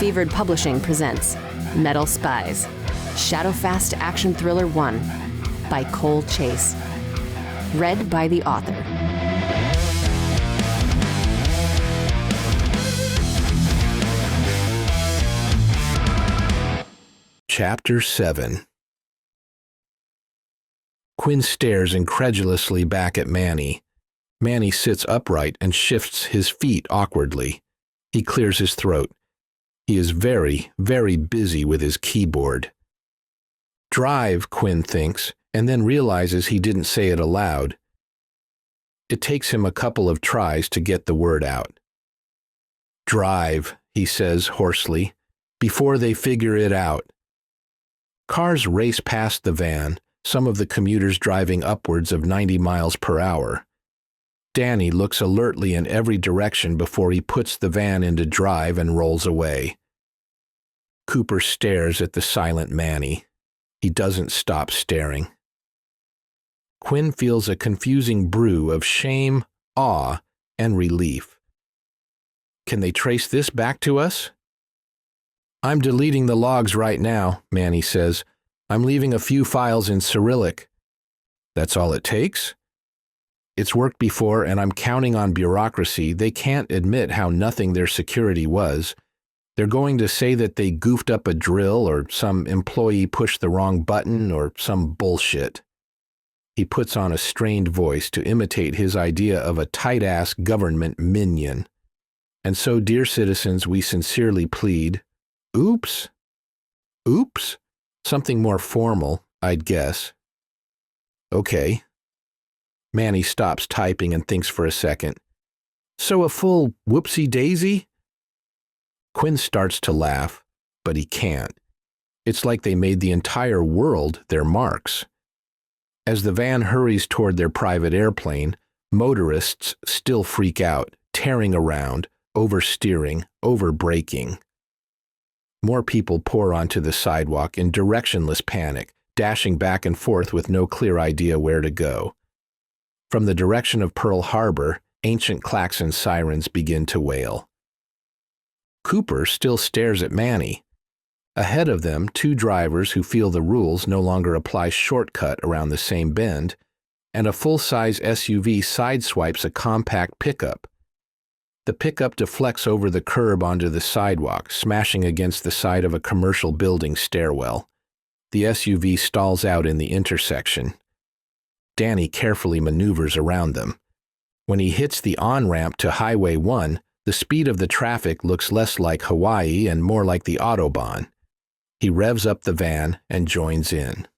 Fevered Publishing presents Metal Spies, Shadowfast Action Thriller 1 by Cole Chase. Read by the author. Chapter 7. Quinn stares incredulously back at Manny. Manny sits upright and shifts his feet awkwardly. He clears his throat. He is very, very busy with his keyboard. Drive, Quinn thinks, and then realizes he didn't say it aloud. It takes him a couple of tries to get the word out. Drive, he says hoarsely, before they figure it out. Cars race past the van, some of the commuters driving upwards of 90 miles per hour. Danny looks alertly in every direction before he puts the van into drive and rolls away. Cooper stares at the silent Manny. He doesn't stop staring. Quinn feels a confusing brew of shame, awe, and relief. Can they trace this back to us? I'm deleting the logs right now, Manny says. I'm leaving a few files in Cyrillic. That's all it takes? It's worked before, and I'm counting on bureaucracy. They can't admit how nothing their security was. They're going to say that they goofed up a drill or some employee pushed the wrong button or some bullshit. He puts on a strained voice to imitate his idea of a tight-ass government minion. And so, dear citizens, we sincerely plead, oops? Oops? Something more formal, I'd guess. Okay. Manny stops typing and thinks for a second. So a full whoopsie-daisy? Quinn starts to laugh, but he can't. It's like they made the entire world their marks. As the van hurries toward their private airplane, motorists still freak out, tearing around, oversteering, overbraking. More people pour onto the sidewalk in directionless panic, dashing back and forth with no clear idea where to go. From the direction of Pearl Harbor, ancient klaxon sirens begin to wail. Cooper still stares at Manny. Ahead of them, two drivers who feel the rules no longer apply shortcut around the same bend, and a full-size SUV sideswipes a compact pickup. The pickup deflects over the curb onto the sidewalk, smashing against the side of a commercial building stairwell. The SUV stalls out in the intersection. Danny carefully maneuvers around them. When he hits the on-ramp to Highway 1, the speed of the traffic looks less like Hawaii and more like the Autobahn. He revs up the van and joins in.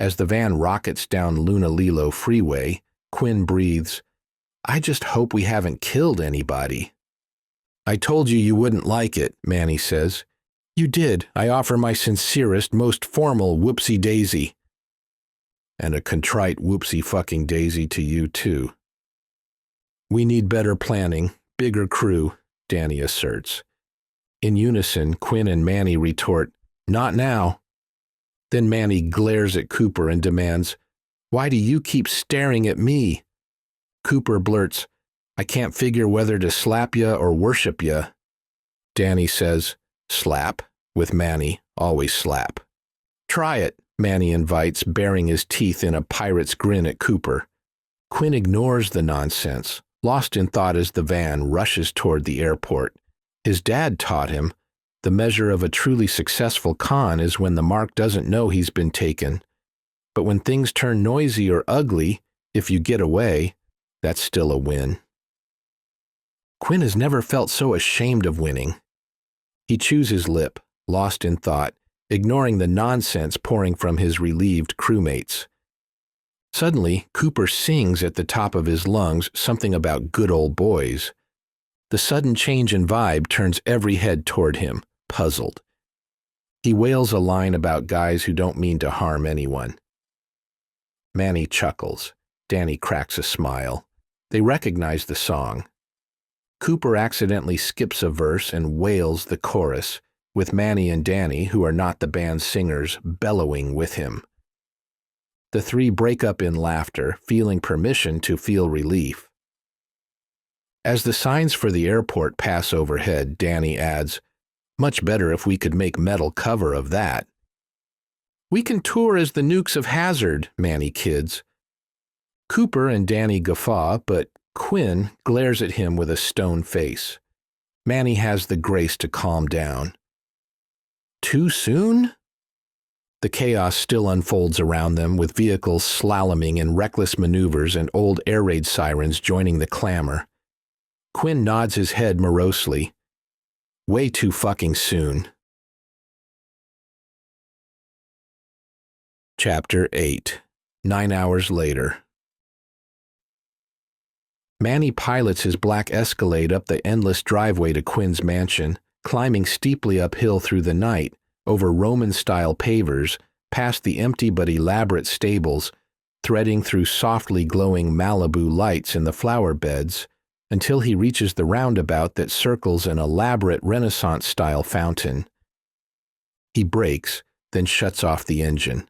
As the van rockets down Honolulu Freeway, Quinn breathes, I just hope we haven't killed anybody. I told you you wouldn't like it, Manny says. You did. I offer my sincerest, most formal whoopsie-daisy. And a contrite whoopsie-fucking-daisy to you, too. We need better planning, bigger crew, Danny asserts. In unison, Quinn and Manny retort, Not now. Then Manny glares at Cooper and demands, Why do you keep staring at me? Cooper blurts, I can't figure whether to slap ya or worship ya. Danny says, Slap, with Manny, always slap. Try it, Manny invites, baring his teeth in a pirate's grin at Cooper. Quinn ignores the nonsense, lost in thought as the van rushes toward the airport. His dad taught him, the measure of a truly successful con is when the mark doesn't know he's been taken. But when things turn noisy or ugly, if you get away, that's still a win. Quinn has never felt so ashamed of winning. He chews his lip, lost in thought, ignoring the nonsense pouring from his relieved crewmates. Suddenly, Cooper sings at the top of his lungs something about good old boys. The sudden change in vibe turns every head toward him, puzzled. He wails a line about guys who don't mean to harm anyone. Manny chuckles. Danny cracks a smile. They recognize the song. Cooper accidentally skips a verse and wails the chorus, with Manny and Danny, who are not the band's singers, bellowing with him. The three break up in laughter, feeling permission to feel relief. As the signs for the airport pass overhead, Danny adds, Much better if we could make metal cover of that. We can tour as the Nukes of Hazzard, Manny kids. Cooper and Danny guffaw, but Quinn glares at him with a stone face. Manny has the grace to calm down. Too soon? The chaos still unfolds around them, with vehicles slaloming in reckless maneuvers and old air raid sirens joining the clamor. Quinn nods his head morosely. Way too fucking soon. Chapter 8. 9 hours later. Manny pilots his black Escalade up the endless driveway to Quinn's mansion, climbing steeply uphill through the night, over Roman-style pavers, past the empty but elaborate stables, threading through softly glowing Malibu lights in the flower beds, until he reaches the roundabout that circles an elaborate Renaissance-style fountain. He brakes, then shuts off the engine.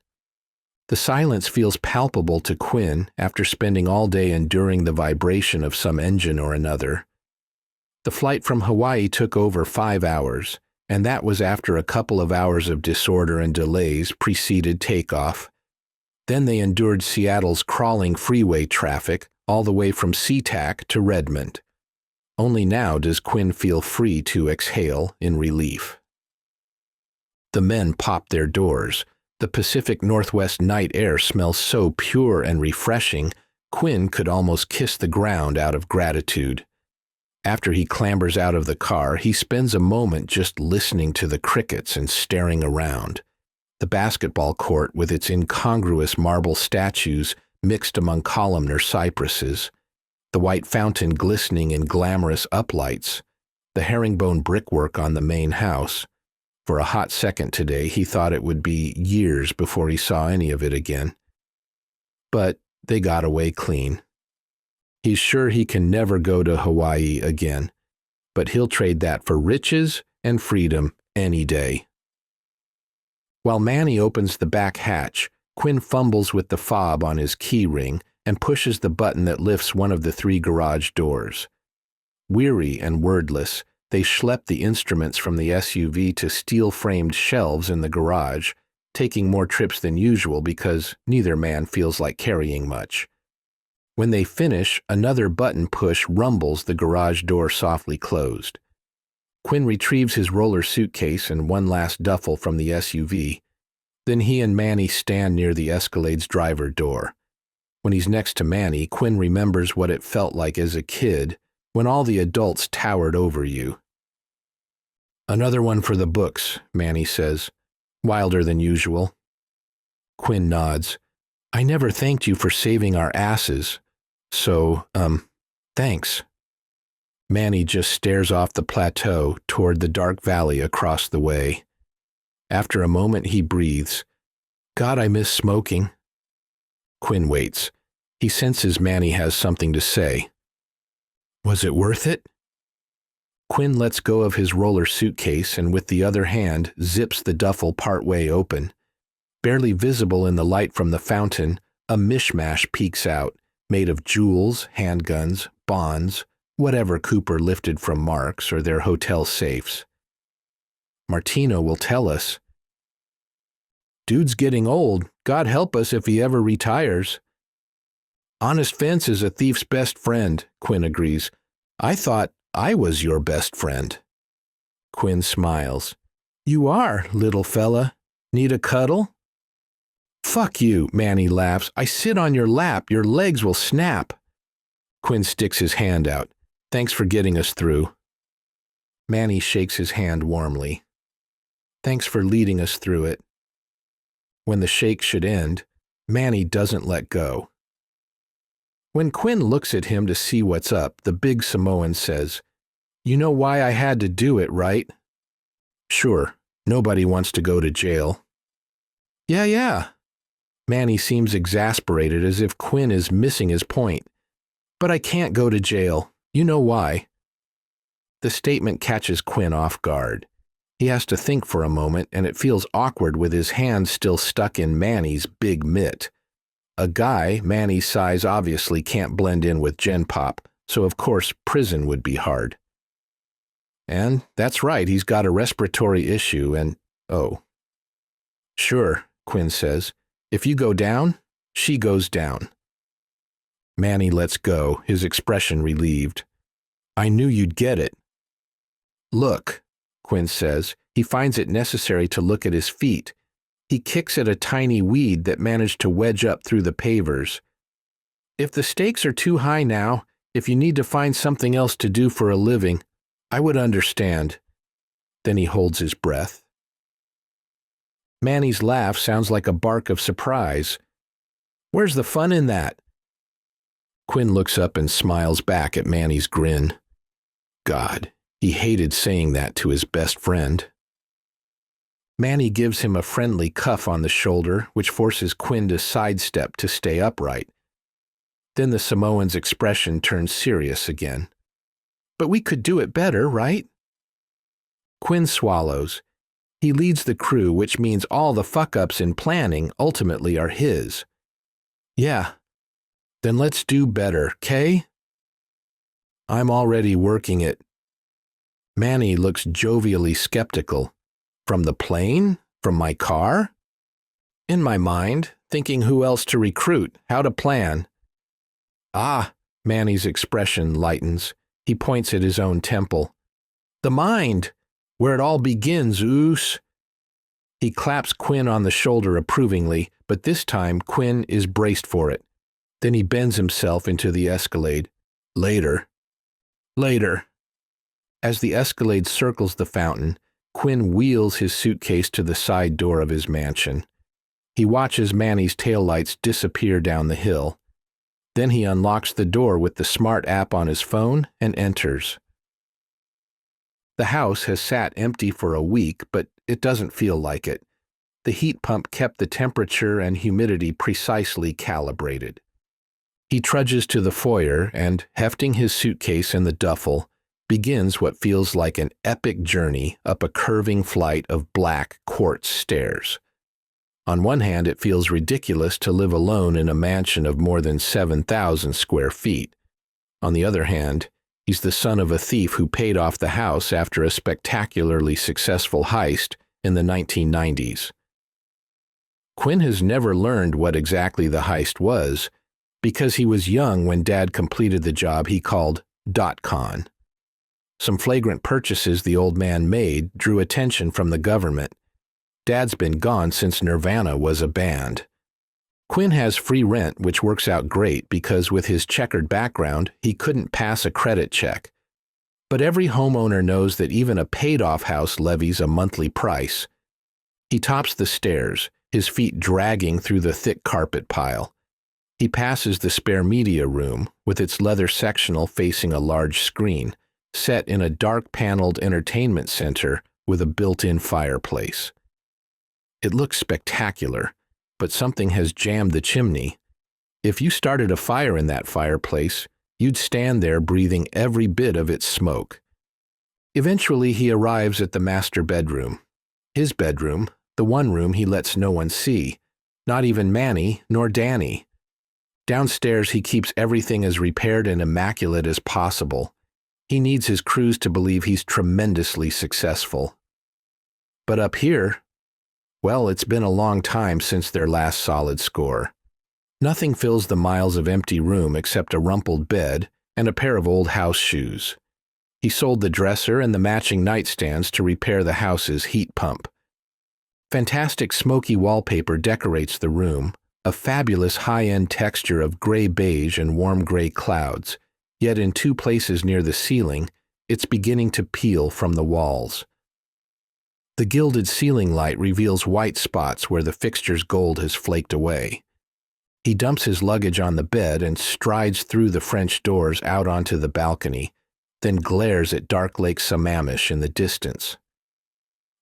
The silence feels palpable to Quinn after spending all day enduring the vibration of some engine or another. The flight from Hawaii took over 5 hours, and that was after a couple of hours of disorder and delays preceded takeoff. Then they endured Seattle's crawling freeway traffic all the way from SeaTac to Redmond. Only now does Quinn feel free to exhale in relief. The men pop their doors. The Pacific Northwest night air smells so pure and refreshing, Quinn could almost kiss the ground out of gratitude. After he clambers out of the car, he spends a moment just listening to the crickets and staring around. The basketball court with its incongruous marble statues mixed among columnar cypresses, the white fountain glistening in glamorous uplights, the herringbone brickwork on the main house. For a hot second today, he thought it would be years before he saw any of it again. But they got away clean. He's sure he can never go to Hawaii again, but he'll trade that for riches and freedom any day. While Manny opens the back hatch, Quinn fumbles with the fob on his key ring and pushes the button that lifts one of the 3 garage doors. Weary and wordless, they schlep the instruments from the SUV to steel-framed shelves in the garage, taking more trips than usual because neither man feels like carrying much. When they finish, another button push rumbles the garage door softly closed. Quinn retrieves his roller suitcase and one last duffel from the SUV. Then he and Manny stand near the Escalade's driver door. When he's next to Manny, Quinn remembers what it felt like as a kid when all the adults towered over you. Another one for the books, Manny says, wilder than usual. Quinn nods. I never thanked you for saving our asses. So, thanks. Manny just stares off the plateau toward the dark valley across the way. After a moment, he breathes. God, I miss smoking. Quinn waits. He senses Manny has something to say. Was it worth it? Quinn lets go of his roller suitcase and with the other hand zips the duffel partway open. Barely visible in the light from the fountain, a mishmash peeks out, made of jewels, handguns, bonds, whatever Cooper lifted from Mark's or their hotel safes. Martino will tell us. Dude's getting old. God help us if he ever retires. Honest fence is a thief's best friend, Quinn agrees. I thought I was your best friend. Quinn smiles. You are, little fella. Need a cuddle? Fuck you, Manny laughs. I sit on your lap. Your legs will snap. Quinn sticks his hand out. Thanks for getting us through. Manny shakes his hand warmly. Thanks for leading us through it. When the shake should end, Manny doesn't let go. When Quinn looks at him to see what's up, the big Samoan says, You know why I had to do it, right? Sure, nobody wants to go to jail. Yeah. Manny seems exasperated as if Quinn is missing his point. But I can't go to jail. You know why. The statement catches Quinn off guard. He has to think for a moment, and it feels awkward with his hand still stuck in Manny's big mitt. A guy Manny's size obviously can't blend in with Gen Pop, so of course prison would be hard. and that's right, he's got a respiratory issue and, oh. Sure, Quinn says. If you go down, she goes down. Manny lets go, his expression relieved. I knew you'd get it. Look, Quinn says. He finds it necessary to look at his feet. He kicks at a tiny weed that managed to wedge up through the pavers. If the stakes are too high now, if you need to find something else to do for a living, I would understand. Then he holds his breath. Manny's laugh sounds like a bark of surprise. Where's the fun in that? Quinn looks up and smiles back at Manny's grin. God, he hated saying that to his best friend. Manny gives him a friendly cuff on the shoulder, which forces Quinn to sidestep to stay upright. Then the Samoan's expression turns serious again. But we could do it better, right? Quinn swallows. He leads the crew, which means all the fuck-ups in planning ultimately are his. Yeah. Then let's do better, 'kay? I'm already working it. Manny looks jovially skeptical. From the plane? From my car? In my mind, thinking who else to recruit, how to plan. Ah, Manny's expression lightens. He points at his own temple. The mind, where it all begins, oos. He claps Quinn on the shoulder approvingly, but this time Quinn is braced for it. Then he bends himself into the Escalade. Later. Later. As the Escalade circles the fountain, Quinn wheels his suitcase to the side door of his mansion. He watches Manny's taillights disappear down the hill. Then he unlocks the door with the smart app on his phone and enters. The house has sat empty for a week, but it doesn't feel like it. The heat pump kept the temperature and humidity precisely calibrated. He trudges to the foyer and, hefting his suitcase in the duffel, begins what feels like an epic journey up a curving flight of black quartz stairs. On one hand, it feels ridiculous to live alone in a mansion of more than 7,000 square feet. On the other hand, he's the son of a thief who paid off the house after a spectacularly successful heist in the 1990s. Quinn has never learned what exactly the heist was, because he was young when Dad completed the job he called .con. Some flagrant purchases the old man made drew attention from the government. Dad's been gone since Nirvana was a band. Quinn has free rent, which works out great because with his checkered background, he couldn't pass a credit check. But every homeowner knows that even a paid-off house levies a monthly price. He tops the stairs, his feet dragging through the thick carpet pile. He passes the spare media room, with its leather sectional facing a large screen, set in a dark-paneled entertainment center with a built-in fireplace. It looks spectacular, but something has jammed the chimney. If you started a fire in that fireplace, you'd stand there breathing every bit of its smoke. Eventually, he arrives at the master bedroom. His bedroom, the one room he lets no one see, not even Manny nor Danny. Downstairs, he keeps everything as repaired and immaculate as possible. He needs his crews to believe he's tremendously successful. But up here, well, it's been a long time since their last solid score. Nothing fills the miles of empty room except a rumpled bed and a pair of old house shoes. He sold the dresser and the matching nightstands to repair the house's heat pump. Fantastic smoky wallpaper decorates the room, a fabulous high-end texture of gray-beige and warm gray clouds, yet in two places near the ceiling, it's beginning to peel from the walls. The gilded ceiling light reveals white spots where the fixture's gold has flaked away. He dumps his luggage on the bed and strides through the French doors out onto the balcony, then glares at dark Lake Sammamish in the distance.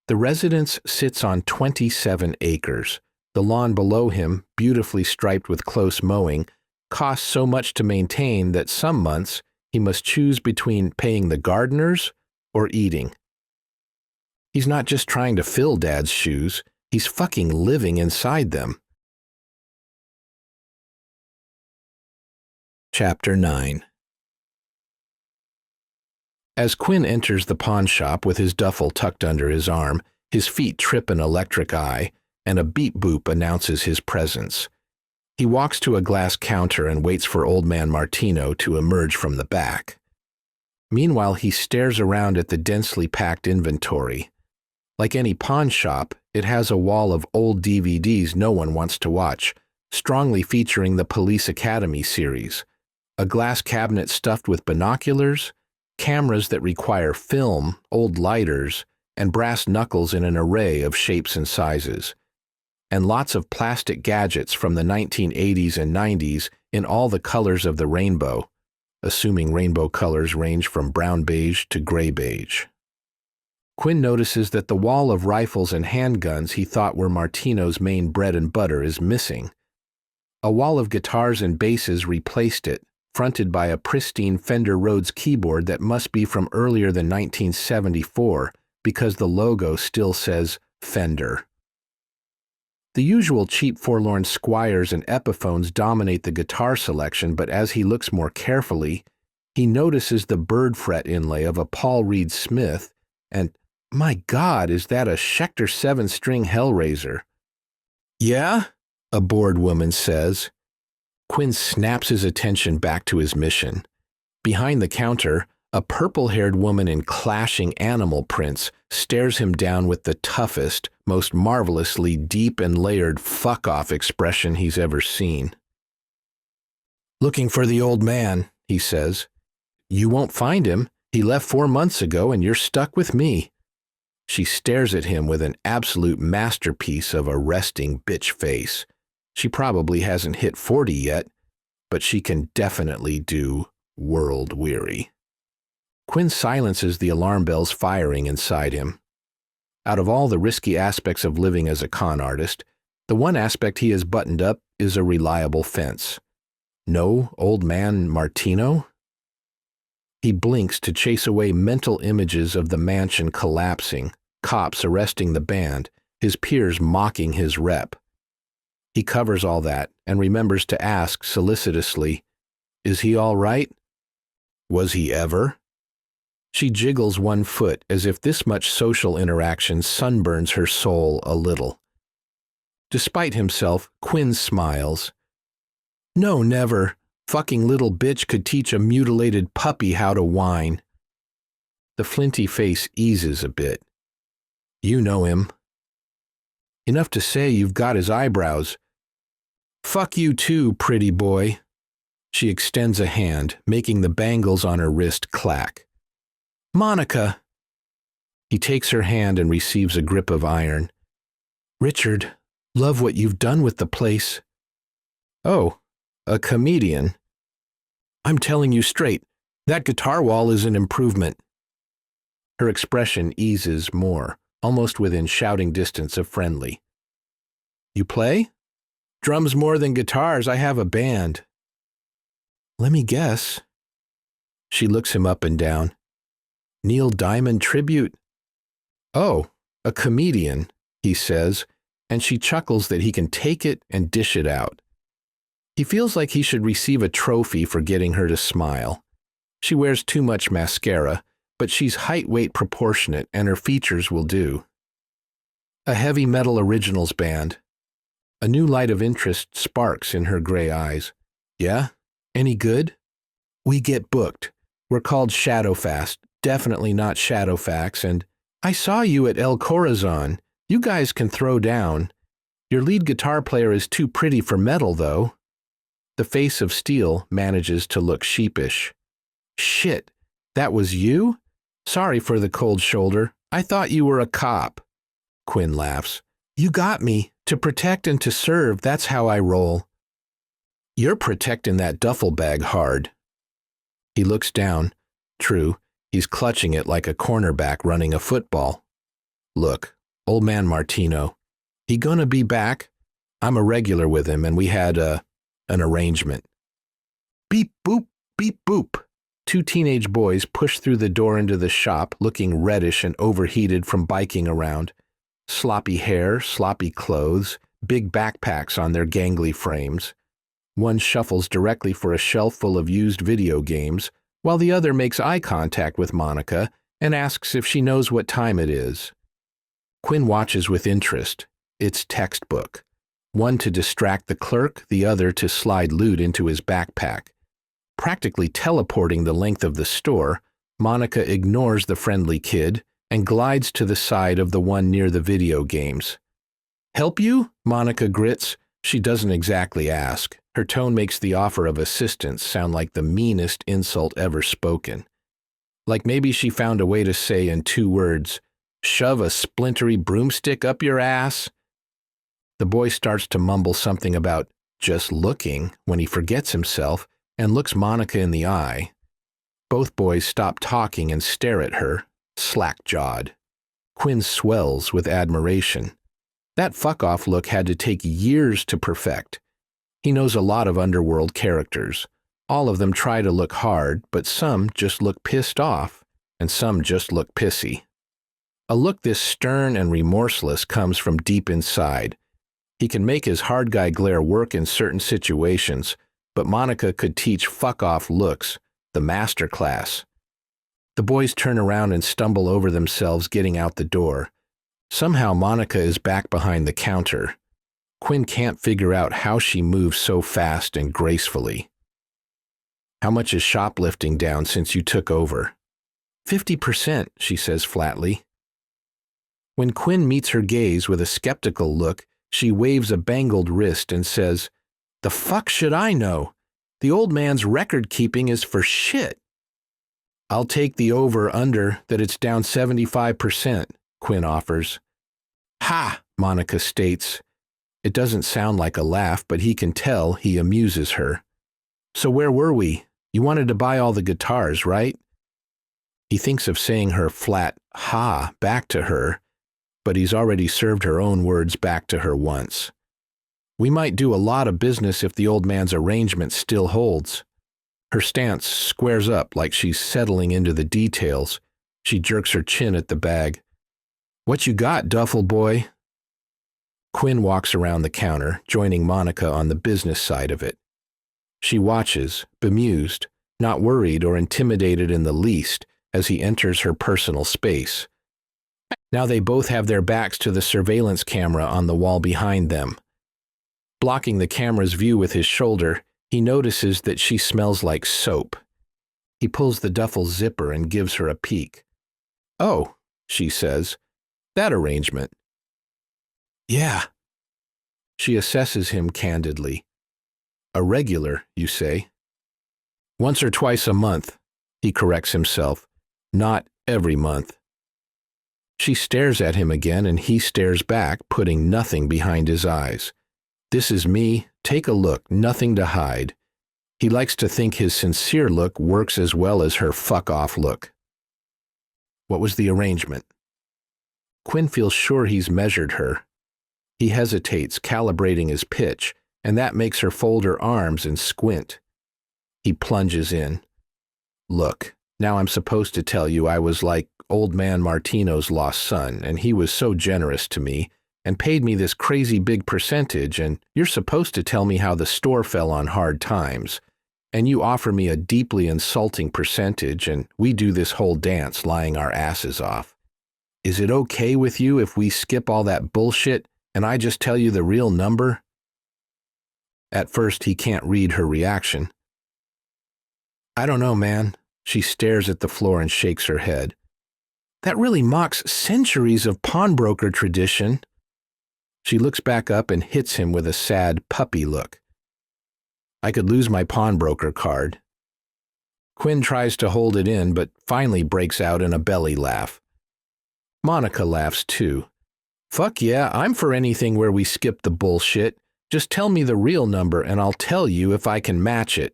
The residence sits on 27 acres. The lawn below him, beautifully striped with close mowing, costs so much to maintain that some months he must choose between paying the gardeners or eating. He's not just trying to fill Dad's shoes, he's fucking living inside them. Chapter 9. As Quinn enters the pawn shop with his duffel tucked under his arm, his feet trip an electric eye, and a beep boop announces his presence. He walks to a glass counter and waits for Old Man Martino to emerge from the back. Meanwhile, he stares around at the densely packed inventory. Like any pawn shop, it has a wall of old DVDs no one wants to watch, strongly featuring the Police Academy series, a glass cabinet stuffed with binoculars, cameras that require film, old lighters, and brass knuckles in an array of shapes and sizes, and lots of plastic gadgets from the 1980s and 90s in all the colors of the rainbow, assuming rainbow colors range from brown beige to gray beige. Quinn notices that the wall of rifles and handguns he thought were Martino's main bread and butter is missing. A wall of guitars and basses replaced it, fronted by a pristine Fender Rhodes keyboard that must be from earlier than 1974 because the logo still says Fender. The usual cheap forlorn Squiers and Epiphones dominate the guitar selection, but as he looks more carefully, he notices the bird fret inlay of a Paul Reed Smith, and, my God, is that a Schecter 7-string Hellraiser? Yeah? A bored woman says. Quinn snaps his attention back to his mission. Behind the counter, a purple-haired woman in clashing animal prints stares him down with the toughest, most marvelously deep and layered fuck-off expression he's ever seen. "Looking for the old man," he says. "You won't find him. He left 4 months ago and you're stuck with me." She stares at him with an absolute masterpiece of a resting bitch face. She probably hasn't hit 40 yet, but she can definitely do world-weary. Quinn silences the alarm bells firing inside him. Out of all the risky aspects of living as a con artist, the one aspect he has buttoned up is a reliable fence. No Old Man Martino? He blinks to chase away mental images of the mansion collapsing, cops arresting the band, his peers mocking his rep. He covers all that and remembers to ask solicitously, "Is he all right? Was he ever?" She jiggles one foot as if this much social interaction sunburns her soul a little. Despite himself, Quinn smiles. "No, never. Fucking little bitch could teach a mutilated puppy how to whine." The flinty face eases a bit. "You know him." "Enough to say you've got his eyebrows." "Fuck you too, pretty boy." She extends a hand, making the bangles on her wrist clack. "Monica." He takes her hand and receives a grip of iron. "Richard, love what you've done with the place." "Oh, a comedian." "I'm telling you straight, that guitar wall is an improvement." Her expression eases more, almost within shouting distance of friendly. "You play?" "Drums more than guitars. I have a band." "Let me guess." She looks him up and down. "Neil Diamond tribute?" "Oh, a comedian," he says, and she chuckles that he can take it and dish it out. He feels like he should receive a trophy for getting her to smile. She wears too much mascara, but she's height-weight proportionate and her features will do. "A heavy metal originals band." A new light of interest sparks in her gray eyes. "Yeah? Any good?" "We get booked. We're called Shadowfast. Definitely not Shadowfax, and I saw you at El Corazon. You guys can throw down. Your lead guitar player is too pretty for metal, though." The face of steel manages to look sheepish. "Shit, that was you? Sorry for the cold shoulder. I thought you were a cop." Quinn laughs. "You got me. To protect and to serve, that's how I roll." "You're protecting that duffel bag hard." He looks down. True. He's clutching it like a cornerback running a football. "Look, Old Man Martino, he gonna be back? I'm a regular with him and we had an arrangement." Beep boop, beep boop. 2 teenage boys push through the door into the shop looking reddish and overheated from biking around. Sloppy hair, sloppy clothes, big backpacks on their gangly frames. One shuffles directly for a shelf full of used video games, while the other makes eye contact with Monica and asks if she knows what time it is. Quinn watches with interest. It's textbook. One to distract the clerk, the other to slide loot into his backpack. Practically teleporting the length of the store, Monica ignores the friendly kid and glides to the side of the one near the video games. "Help you?" Monica grits. She doesn't exactly ask. Her tone makes the offer of assistance sound like the meanest insult ever spoken. Like maybe she found a way to say in 2 words, "Shove a splintery broomstick up your ass." The boy starts to mumble something about just looking when he forgets himself and looks Monica in the eye. Both boys stop talking and stare at her, slack-jawed. Quinn swells with admiration. That fuck-off look had to take years to perfect. He knows a lot of underworld characters. All of them try to look hard, but some just look pissed off, and some just look pissy. A look this stern and remorseless comes from deep inside. He can make his hard guy glare work in certain situations, but Monica could teach fuck-off looks, the master class. The boys turn around and stumble over themselves getting out the door. Somehow Monica is back behind the counter. Quinn can't figure out how she moves so fast and gracefully. "How much is shoplifting down since you took over?" 50%, she says flatly. When Quinn meets her gaze with a skeptical look, she waves a bangled wrist and says, "The fuck should I know? The old man's record-keeping is for shit." "I'll take the over-under that it's down 75%, Quinn offers. "Ha!" Monica states. It doesn't sound like a laugh, but he can tell he amuses her. "So where were we? You wanted to buy all the guitars, right?" He thinks of saying her flat "ha" back to her, but he's already served her own words back to her once. "We might do a lot of business if the old man's arrangement still holds." Her stance squares up like she's settling into the details. She jerks her chin at the bag. "What you got, duffel boy?" Quinn walks around the counter, joining Monica on the business side of it. She watches, bemused, not worried or intimidated in the least, as he enters her personal space. Now they both have their backs to the surveillance camera on the wall behind them. Blocking the camera's view with his shoulder, he notices that she smells like soap. He pulls the duffel zipper and gives her a peek. "Oh," she says, "that arrangement." "Yeah." She assesses him candidly. "A regular, you say?" "Once or twice a month," he corrects himself. "Not every month." She stares at him again and he stares back, putting nothing behind his eyes. This is me, take a look, nothing to hide. He likes to think his sincere look works as well as her fuck-off look. "What was the arrangement?" Quinn feels sure he's measured her. He hesitates, calibrating his pitch, and that makes her fold her arms and squint. He plunges in. "Look, now I'm supposed to tell you I was like old man Martino's lost son, and he was so generous to me, and paid me this crazy big percentage, and you're supposed to tell me how the store fell on hard times, and you offer me a deeply insulting percentage, and we do this whole dance lying our asses off. Is it okay with you if we skip all that bullshit and I just tell you the real number?" At first, he can't read her reaction. "I don't know, man." She stares at the floor and shakes her head. "That really mocks centuries of pawnbroker tradition." She looks back up and hits him with a sad puppy look. "I could lose my pawnbroker card." Quinn tries to hold it in, but finally breaks out in a belly laugh. Monica laughs too. "Fuck yeah, I'm for anything where we skip the bullshit. Just tell me the real number and I'll tell you if I can match it."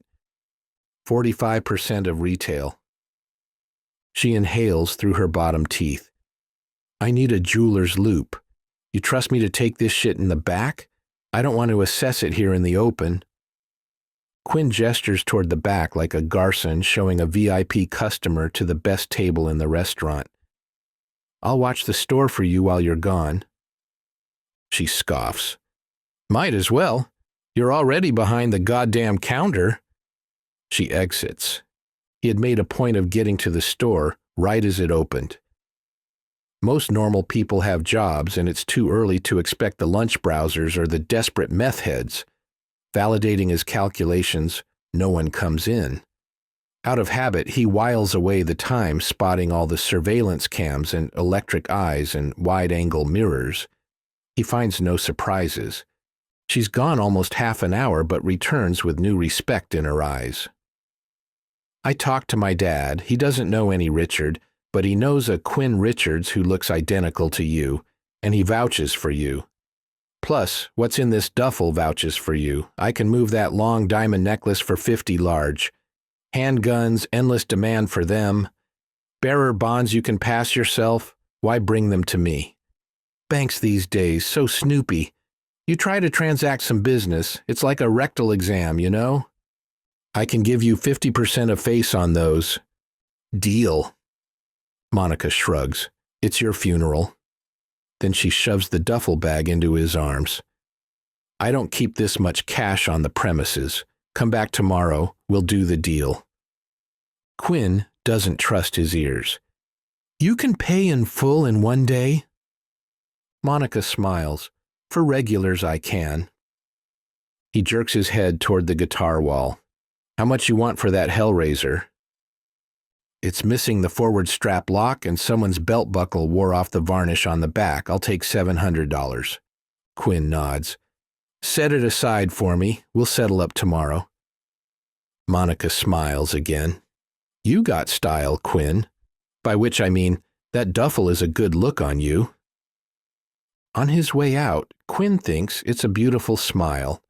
45% of retail. She inhales through her bottom teeth. "I need a jeweler's loop. You trust me to take this shit in the back? I don't want to assess it here in the open." Quinn gestures toward the back like a garçon showing a VIP customer to the best table in the restaurant. "I'll watch the store for you while you're gone." She scoffs. "Might as well. You're already behind the goddamn counter." She exits. He had made a point of getting to the store right as it opened. Most normal people have jobs, and it's too early to expect the lunch browsers or the desperate meth heads. Validating his calculations, no one comes in. Out of habit, he whiles away the time spotting all the surveillance cams and electric eyes and wide-angle mirrors. He finds no surprises. She's gone almost half an hour but returns with new respect in her eyes. I talked to my dad. He doesn't know any Richard, but he knows a Quinn Richards who looks identical to you, and he vouches for you. Plus, what's in this duffel vouches for you. I can move that long diamond necklace for $50 large. Handguns, endless demand for them. Bearer bonds you can pass yourself. Why bring them to me? Banks these days, so snoopy. You try to transact some business, it's like a rectal exam, you know? I can give you 50% of face on those. Deal. Monica shrugs. It's your funeral. Then she shoves the duffel bag into his arms. I don't keep this much cash on the premises. Come back tomorrow, we'll do the deal. Quinn doesn't trust his ears. You can pay in full in one day? Monica smiles. For regulars, I can. He jerks his head toward the guitar wall. How much you want for that Hellraiser? It's missing the forward strap lock and someone's belt buckle wore off the varnish on the back. I'll take $700. Quinn nods. Set it aside for me. We'll settle up tomorrow. Monica smiles again. You got style, Quinn. By which I mean, that duffel is a good look on you. On his way out, Quinn thinks it's a beautiful smile,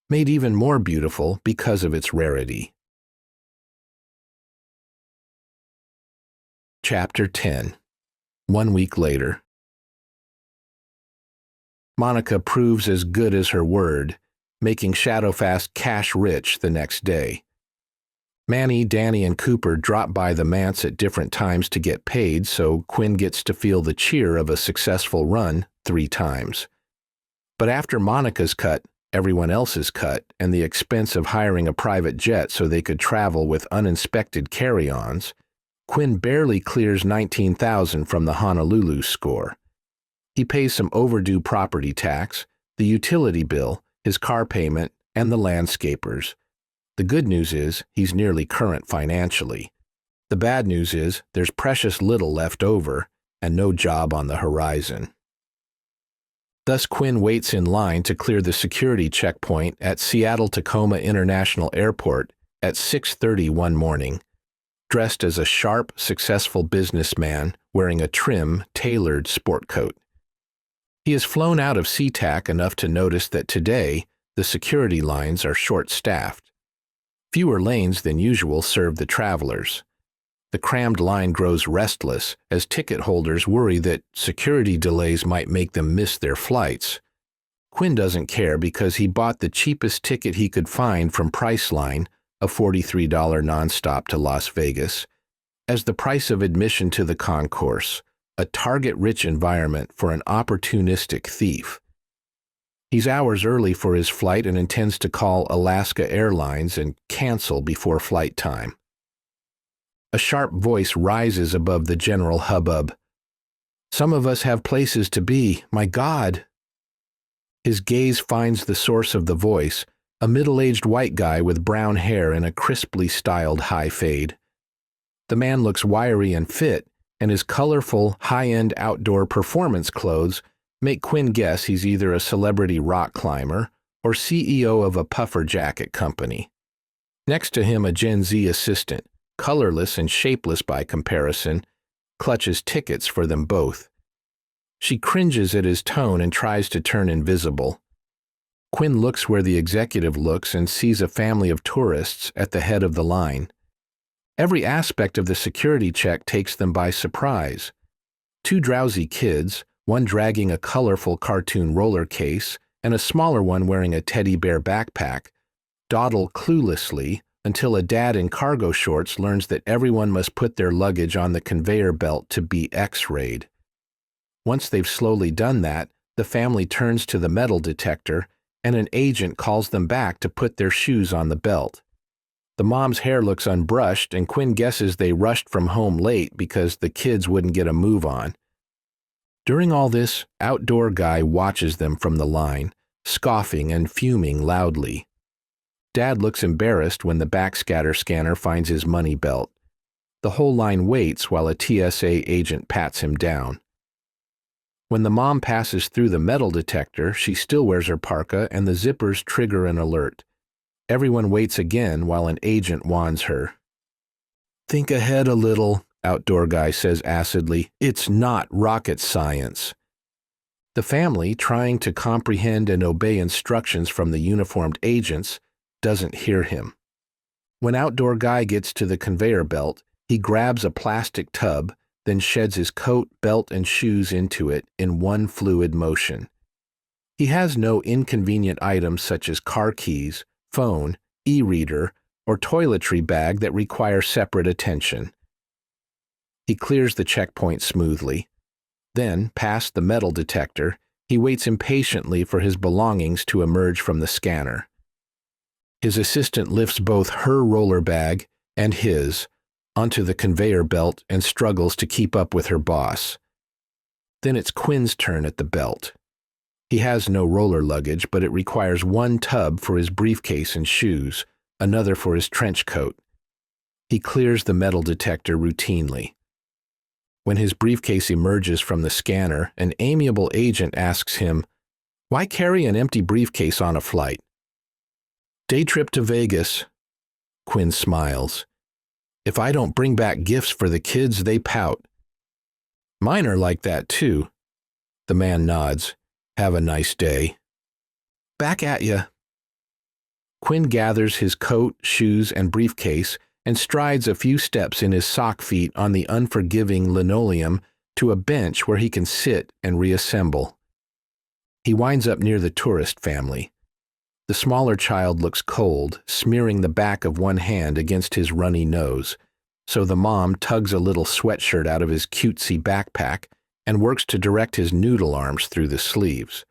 made even more beautiful because of its rarity. Chapter 10. 1 week later. Monica proves as good as her word, making Shadowfast cash rich the next day. Manny, Danny, and Cooper drop by the manse at different times to get paid, so Quinn gets to feel the cheer of a successful run 3 times. But after Monica's cut, everyone else's cut, and the expense of hiring a private jet so they could travel with uninspected carry-ons, Quinn barely clears $19,000 from the Honolulu score. He pays some overdue property tax, the utility bill, his car payment, and the landscapers. The good news is he's nearly current financially. The bad news is there's precious little left over and no job on the horizon. Thus Quinn waits in line to clear the security checkpoint at Seattle-Tacoma International Airport at 6:30 one morning, dressed as a sharp, successful businessman wearing a trim, tailored sport coat. He has flown out of SeaTac enough to notice that today the security lines are short-staffed. Fewer lanes than usual serve the travelers. The crammed line grows restless as ticket holders worry that security delays might make them miss their flights. Quinn doesn't care because he bought the cheapest ticket he could find from Priceline, a $43 nonstop to Las Vegas, as the price of admission to the concourse, a target-rich environment for an opportunistic thief. He's hours early for his flight and intends to call Alaska Airlines and cancel before flight time. A sharp voice rises above the general hubbub. Some of us have places to be, my God. His gaze finds the source of the voice, a middle-aged white guy with brown hair and a crisply styled high fade. The man looks wiry and fit, and his colorful, high-end outdoor performance clothes make Quinn guess he's either a celebrity rock climber or CEO of a puffer jacket company. Next to him, a Gen Z assistant, colorless and shapeless by comparison, clutches tickets for them both. She cringes at his tone and tries to turn invisible. Quinn looks where the executive looks and sees a family of tourists at the head of the line. Every aspect of the security check takes them by surprise. 2 drowsy kids, one dragging a colorful cartoon roller case and a smaller one wearing a teddy bear backpack, dawdle cluelessly until a dad in cargo shorts learns that everyone must put their luggage on the conveyor belt to be X-rayed. Once they've slowly done that, the family turns to the metal detector and an agent calls them back to put their shoes on the belt. The mom's hair looks unbrushed, and Quinn guesses they rushed from home late because the kids wouldn't get a move on. During all this, outdoor guy watches them from the line, scoffing and fuming loudly. Dad looks embarrassed when the backscatter scanner finds his money belt. The whole line waits while a TSA agent pats him down. When the mom passes through the metal detector, she still wears her parka and the zippers trigger an alert. Everyone waits again while an agent wands her. "Think ahead a little," outdoor guy says acidly. "It's not rocket science." The family, trying to comprehend and obey instructions from the uniformed agents, doesn't hear him. When outdoor guy gets to the conveyor belt, he grabs a plastic tub, then sheds his coat, belt, and shoes into it in one fluid motion. He has no inconvenient items such as car keys, phone, e-reader, or toiletry bag that require separate attention. He clears the checkpoint smoothly. Then, past the metal detector, he waits impatiently for his belongings to emerge from the scanner. His assistant lifts both her roller bag and his onto the conveyor belt and struggles to keep up with her boss. Then it's Quinn's turn at the belt. He has no roller luggage, but it requires one tub for his briefcase and shoes, another for his trench coat. He clears the metal detector routinely. When his briefcase emerges from the scanner, an amiable agent asks him, "Why carry an empty briefcase on a flight?" "Day trip to Vegas." Quinn smiles. "If I don't bring back gifts for the kids, they pout." "Mine are like that, too." The man nods. "Have a nice day." "Back at ya." Quinn gathers his coat, shoes, and briefcase and strides a few steps in his sock feet on the unforgiving linoleum to a bench where he can sit and reassemble. He winds up near the tourist family. The smaller child looks cold, smearing the back of one hand against his runny nose, so the mom tugs a little sweatshirt out of his cutesy backpack and works to direct his noodle arms through the sleeves.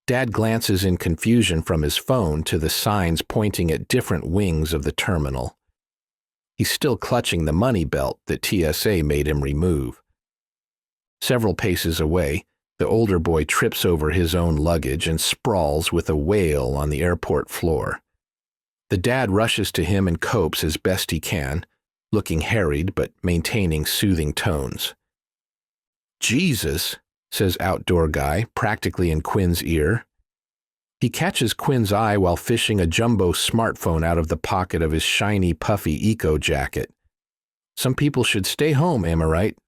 Dad glances in confusion from his phone to the signs pointing at different wings of the terminal. He's still clutching the money belt that TSA made him remove. Several paces away, the older boy trips over his own luggage and sprawls with a wail on the airport floor. The dad rushes to him and copes as best he can, looking harried but maintaining soothing tones. "Jesus," says outdoor guy, practically in Quinn's ear. He catches Quinn's eye while fishing a jumbo smartphone out of the pocket of his shiny, puffy eco jacket. "Some people should stay home, am I right?"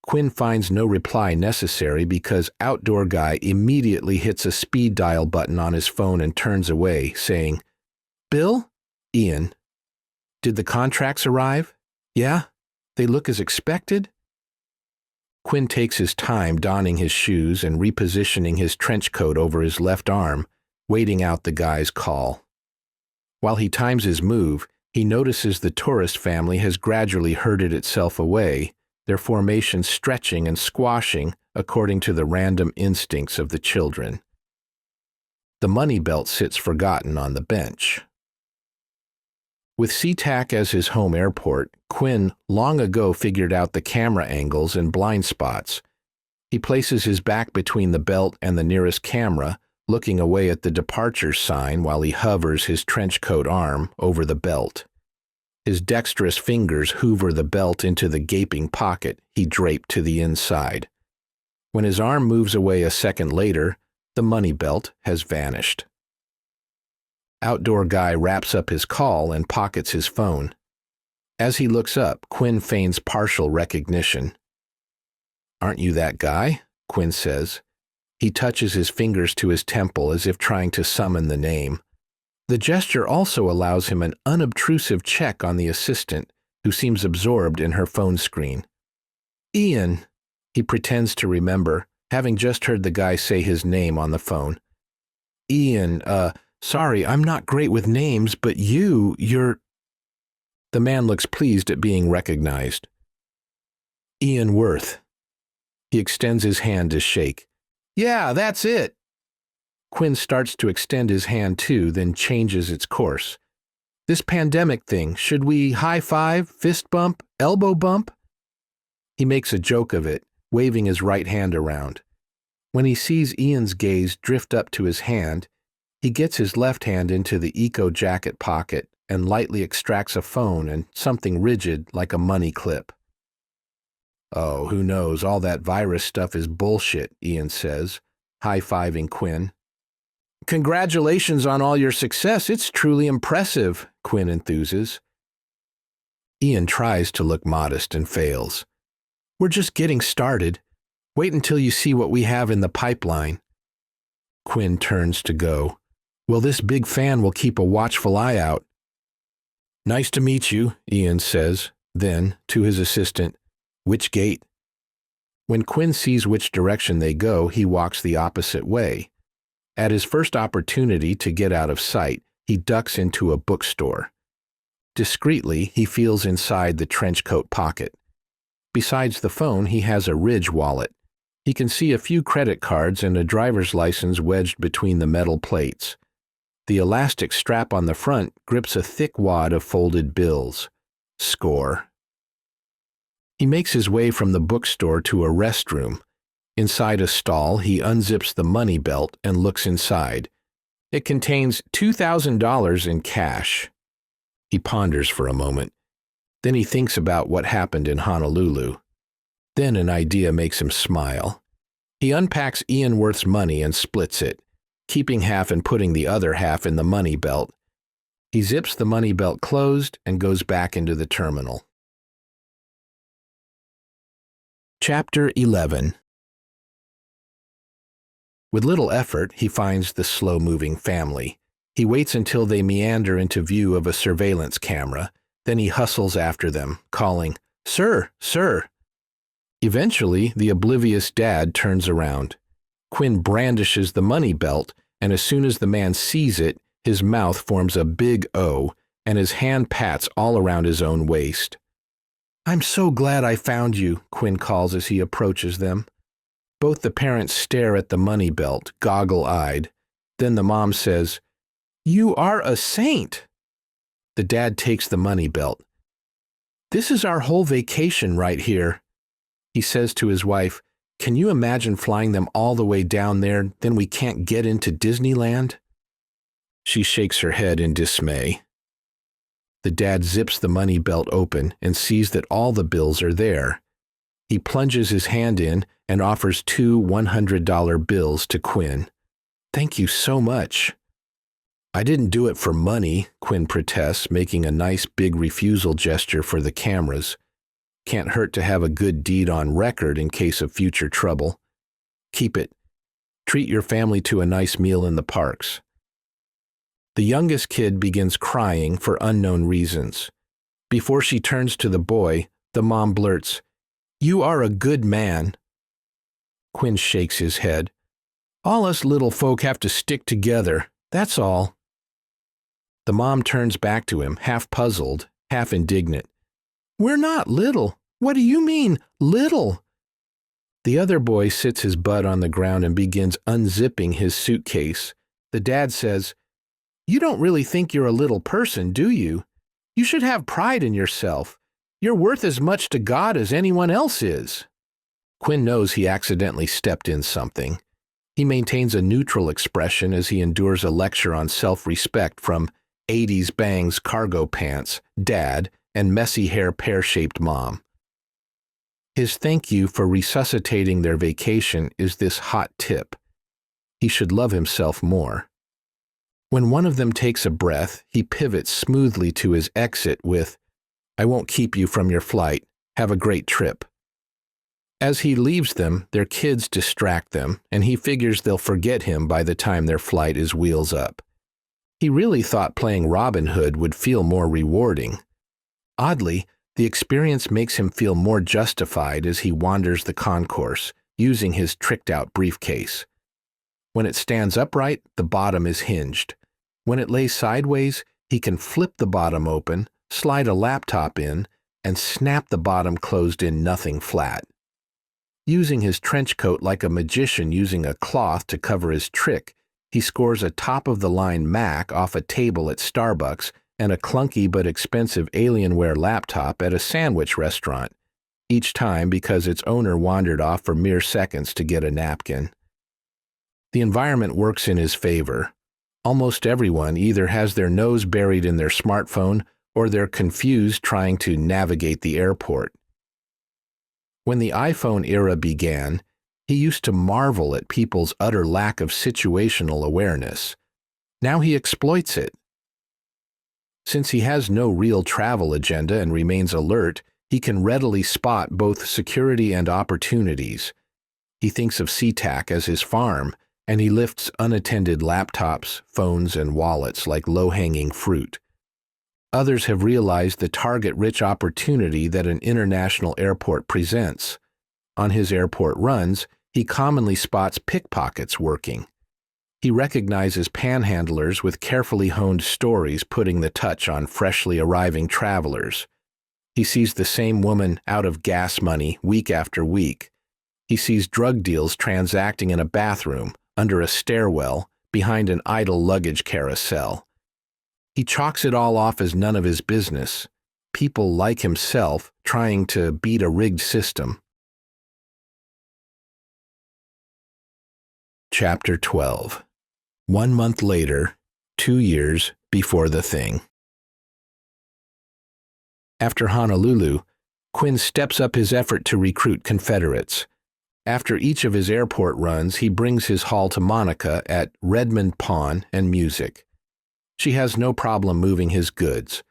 Quinn finds no reply necessary because outdoor guy immediately hits a speed dial button on his phone and turns away, saying, "Bill? Ian. Did the contracts arrive? Yeah? They look as expected?" Quinn takes his time donning his shoes and repositioning his trench coat over his left arm, waiting out the guy's call. While he times his move, he notices the tourist family has gradually herded itself away, their formation stretching and squashing according to the random instincts of the children. The money belt sits forgotten on the bench. With SeaTac as his home airport, Quinn long ago figured out the camera angles and blind spots. He places his back between the belt and the nearest camera, looking away at the departure sign while he hovers his trench coat arm over the belt. His dexterous fingers hoover the belt into the gaping pocket he draped to the inside. When his arm moves away a second later, the money belt has vanished. Outdoor guy wraps up his call and pockets his phone. As he looks up, Quinn feigns partial recognition. "Aren't you that guy?" Quinn says. He touches his fingers to his temple as if trying to summon the name. The gesture also allows him an unobtrusive check on the assistant, who seems absorbed in her phone screen. "Ian," he pretends to remember, having just heard the guy say his name on the phone. "Ian, sorry, I'm not great with names, but you're..." The man looks pleased at being recognized. "Ian Worth." He extends his hand to shake. "Yeah, that's it." Quinn starts to extend his hand too, then changes its course. This pandemic thing, should we high five, fist bump, elbow bump? He makes a joke of it, waving his right hand around. When he sees Ian's gaze drift up to his hand, he gets his left hand into the eco-jacket pocket and lightly extracts a phone and something rigid like a money clip. Oh, who knows, all that virus stuff is bullshit, Ian says, high-fiving Quinn. Congratulations on all your success, it's truly impressive, Quinn enthuses. Ian tries to look modest and fails. We're just getting started. Wait until you see what we have in the pipeline. Quinn turns to go. Well, this big fan will keep a watchful eye out. Nice to meet you, Ian says. Then, to his assistant, which gate? When Quinn sees which direction they go, he walks the opposite way. At his first opportunity to get out of sight, he ducks into a bookstore. Discreetly, he feels inside the trench coat pocket. Besides the phone, he has a Ridge wallet. He can see a few credit cards and a driver's license wedged between the metal plates. The elastic strap on the front grips a thick wad of folded bills. Score. He makes his way from the bookstore to a restroom. Inside a stall, he unzips the money belt and looks inside. It contains $2,000 in cash. He ponders for a moment. Then he thinks about what happened in Honolulu. Then an idea makes him smile. He unpacks Ian Worth's money and splits it, keeping half and putting the other half in the money belt. He zips the money belt closed and goes back into the terminal. Chapter 11. With little effort, he finds the slow-moving family. He waits until they meander into view of a surveillance camera. Then he hustles after them, calling, "Sir, sir." Eventually, the oblivious dad turns around. Quinn brandishes the money belt, and as soon as the man sees it, his mouth forms a big O, and his hand pats all around his own waist. "I'm so glad I found you," Quinn calls as he approaches them. Both the parents stare at the money belt, goggle-eyed. Then the mom says, "You are a saint." The dad takes the money belt. "This is our whole vacation right here." He says to his wife, "Can you imagine flying them all the way down there, then we can't get into Disneyland?" She shakes her head in dismay. The dad zips the money belt open and sees that all the bills are there. He plunges his hand in and offers 2 $100 bills to Quinn. "Thank you so much." "I didn't do it for money," Quinn protests, making a nice big refusal gesture for the cameras. Can't hurt to have a good deed on record in case of future trouble. "Keep it. Treat your family to a nice meal in the parks." The youngest kid begins crying for unknown reasons. Before she turns to the boy, the mom blurts, "You are a good man." Quinn shakes his head. "All us little folk have to stick together, that's all." The mom turns back to him, half puzzled, half indignant. "We're not little. What do you mean, little?" The other boy sits his butt on the ground and begins unzipping his suitcase. The dad says, "You don't really think you're a little person, do you? You should have pride in yourself. You're worth as much to God as anyone else is." Quinn knows he accidentally stepped in something. He maintains a neutral expression as he endures a lecture on self-respect from 80s bangs cargo pants, dad, and messy hair pear-shaped mom. His thank you for resuscitating their vacation is this hot tip. He should love himself more. When one of them takes a breath, he pivots smoothly to his exit with, "I won't keep you from your flight. Have a great trip." As he leaves them, their kids distract them, and he figures they'll forget him by the time their flight is wheels up. He really thought playing Robin Hood would feel more rewarding. Oddly, the experience makes him feel more justified as he wanders the concourse, using his tricked-out briefcase. When it stands upright, the bottom is hinged. When it lays sideways, he can flip the bottom open, slide a laptop in, and snap the bottom closed in nothing flat. Using his trench coat like a magician using a cloth to cover his trick, he scores a top-of-the-line Mac off a table at Starbucks and a clunky but expensive Alienware laptop at a sandwich restaurant, each time because its owner wandered off for mere seconds to get a napkin. The environment works in his favor. Almost everyone either has their nose buried in their smartphone or they're confused trying to navigate the airport. When the iPhone era began, he used to marvel at people's utter lack of situational awareness. Now he exploits it. Since he has no real travel agenda and remains alert, he can readily spot both security and opportunities. He thinks of SeaTac as his farm, and he lifts unattended laptops, phones, and wallets like low-hanging fruit. Others have realized the target-rich opportunity that an international airport presents. On his airport runs, he commonly spots pickpockets working. He recognizes panhandlers with carefully honed stories putting the touch on freshly arriving travelers. He sees the same woman out of gas money week after week. He sees drug deals transacting in a bathroom, under a stairwell, behind an idle luggage carousel. He chalks it all off as none of his business. People like himself trying to beat a rigged system. Chapter 12. 1 month later, 2 years before the thing. After Honolulu, Quinn steps up his effort to recruit Confederates. After each of his airport runs, he brings his haul to Monica at Redmond Pawn and Music. She has no problem moving his goods.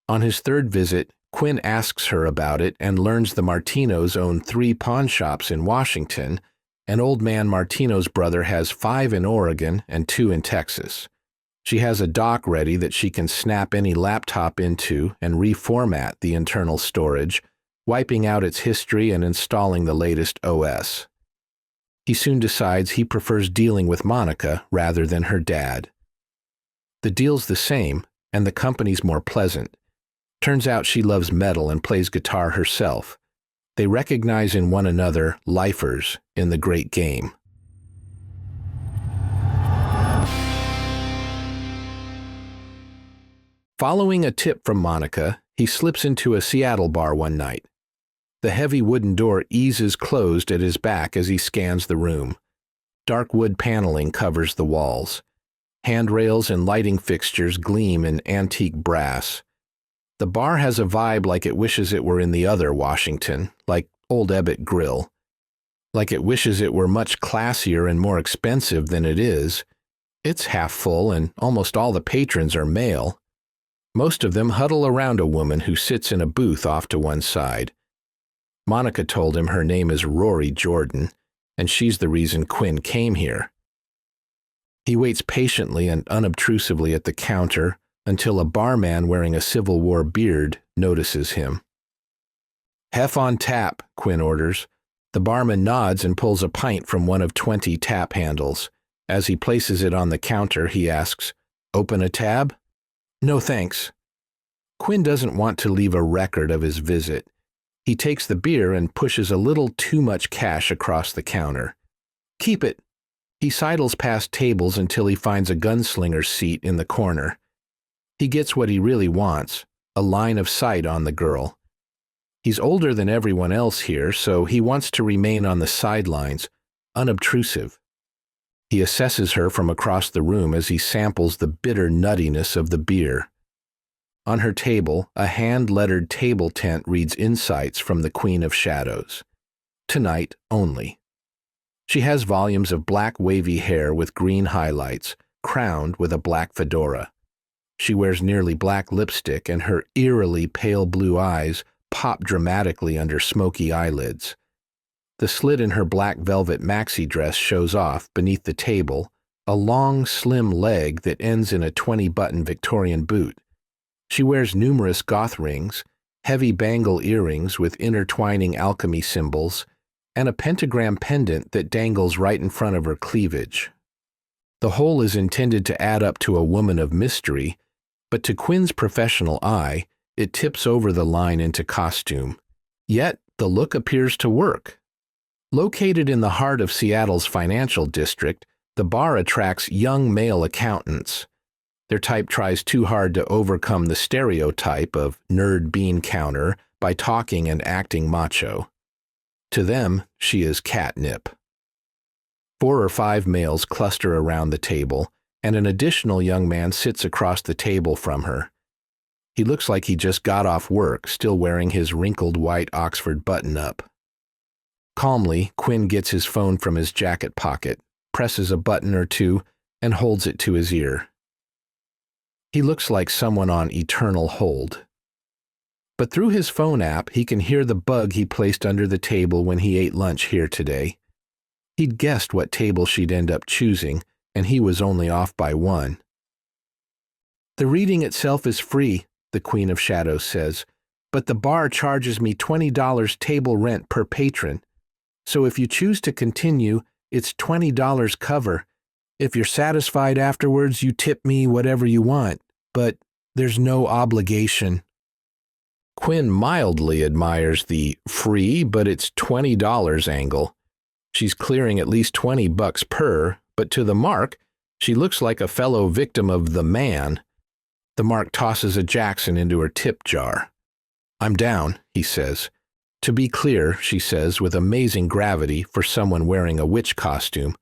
On his third visit, Quinn asks her about it and learns the Martinos own 3 pawn shops in Washington, and Old Man Martino's brother has 5 in Oregon and 2 in Texas. She has a dock ready that she can snap any laptop into and reformat the internal storage, wiping out its history and installing the latest OS. He soon decides he prefers dealing with Monica rather than her dad. The deal's the same, and the company's more pleasant. Turns out she loves metal and plays guitar herself. They recognize in one another lifers in the great game. Following a tip from Monica, he slips into a Seattle bar one night. The heavy wooden door eases closed at his back as he scans the room. Dark wood paneling covers the walls. Handrails and lighting fixtures gleam in antique brass. The bar has a vibe like it wishes it were in the other Washington, like Old Ebbitt Grill. Like it wishes it were much classier and more expensive than it is. It's half full and almost all the patrons are male. Most of them huddle around a woman who sits in a booth off to one side. Monica told him her name is Rory Jordan, and she's the reason Quinn came here. He waits patiently and unobtrusively at the counter until a barman wearing a Civil War beard notices him. "Hef on tap," Quinn orders. The barman nods and pulls a pint from one of 20 tap handles. As he places it on the counter, he asks, "Open a tab?" "No, thanks." Quinn doesn't want to leave a record of his visit. He takes the beer and pushes a little too much cash across the counter. "Keep it." He sidles past tables until he finds a gunslinger's seat in the corner. He gets what he really wants, a line of sight on the girl. He's older than everyone else here, so he wants to remain on the sidelines, unobtrusive. He assesses her from across the room as he samples the bitter nuttiness of the beer. On her table, a hand-lettered table tent reads insights from the Queen of Shadows. Tonight only. She has volumes of black wavy hair with green highlights, crowned with a black fedora. She wears nearly black lipstick, and her eerily pale blue eyes pop dramatically under smoky eyelids. The slit in her black velvet maxi dress shows off, beneath the table, a long, slim leg that ends in a 20-button Victorian boot. She wears numerous goth rings, heavy bangle earrings with intertwining alchemy symbols, and a pentagram pendant that dangles right in front of her cleavage. The whole is intended to add up to a woman of mystery, but to Quinn's professional eye, it tips over the line into costume. Yet, the look appears to work. Located in the heart of Seattle's financial district, the bar attracts young male accountants. Their type tries too hard to overcome the stereotype of nerd bean counter by talking and acting macho. To them, she is catnip. 4 or 5 males cluster around the table, and an additional young man sits across the table from her. He looks like he just got off work, still wearing his wrinkled white Oxford button-up. Calmly, Quinn gets his phone from his jacket pocket, presses a button or two, and holds it to his ear. He looks like someone on eternal hold. But through his phone app, he can hear the bug he placed under the table when he ate lunch here today. He'd guessed what table she'd end up choosing, and he was only off by 1. "The reading itself is free," the Queen of Shadows says, "but the bar charges me $20 table rent per patron. So if you choose to continue, it's $20 cover. If you're satisfied afterwards, you tip me whatever you want, but there's no obligation." Quinn mildly admires the free, but it's $20 angle. She's clearing at least $20 per, but to the Mark, she looks like a fellow victim of the man. The Mark tosses a Jackson into her tip jar. "I'm down," he says. "To be clear," she says with amazing gravity for someone wearing a witch costume,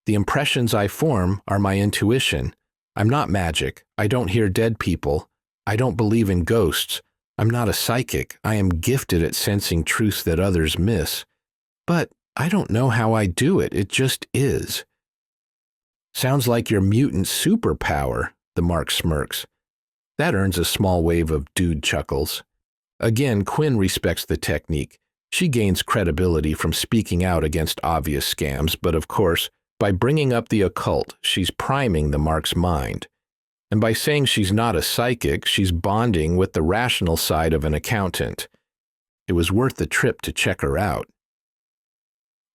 "the impressions I form are my intuition. I'm not magic. I don't hear dead people. I don't believe in ghosts. I'm not a psychic. I am gifted at sensing truths that others miss. But I don't know how I do it. It just is." "Sounds like your mutant superpower," the Mark smirks. That earns a small wave of dude chuckles. Again, Quinn respects the technique. She gains credibility from speaking out against obvious scams, but of course, by bringing up the occult, she's priming the Mark's mind. And by saying she's not a psychic, she's bonding with the rational side of an accountant. It was worth the trip to check her out.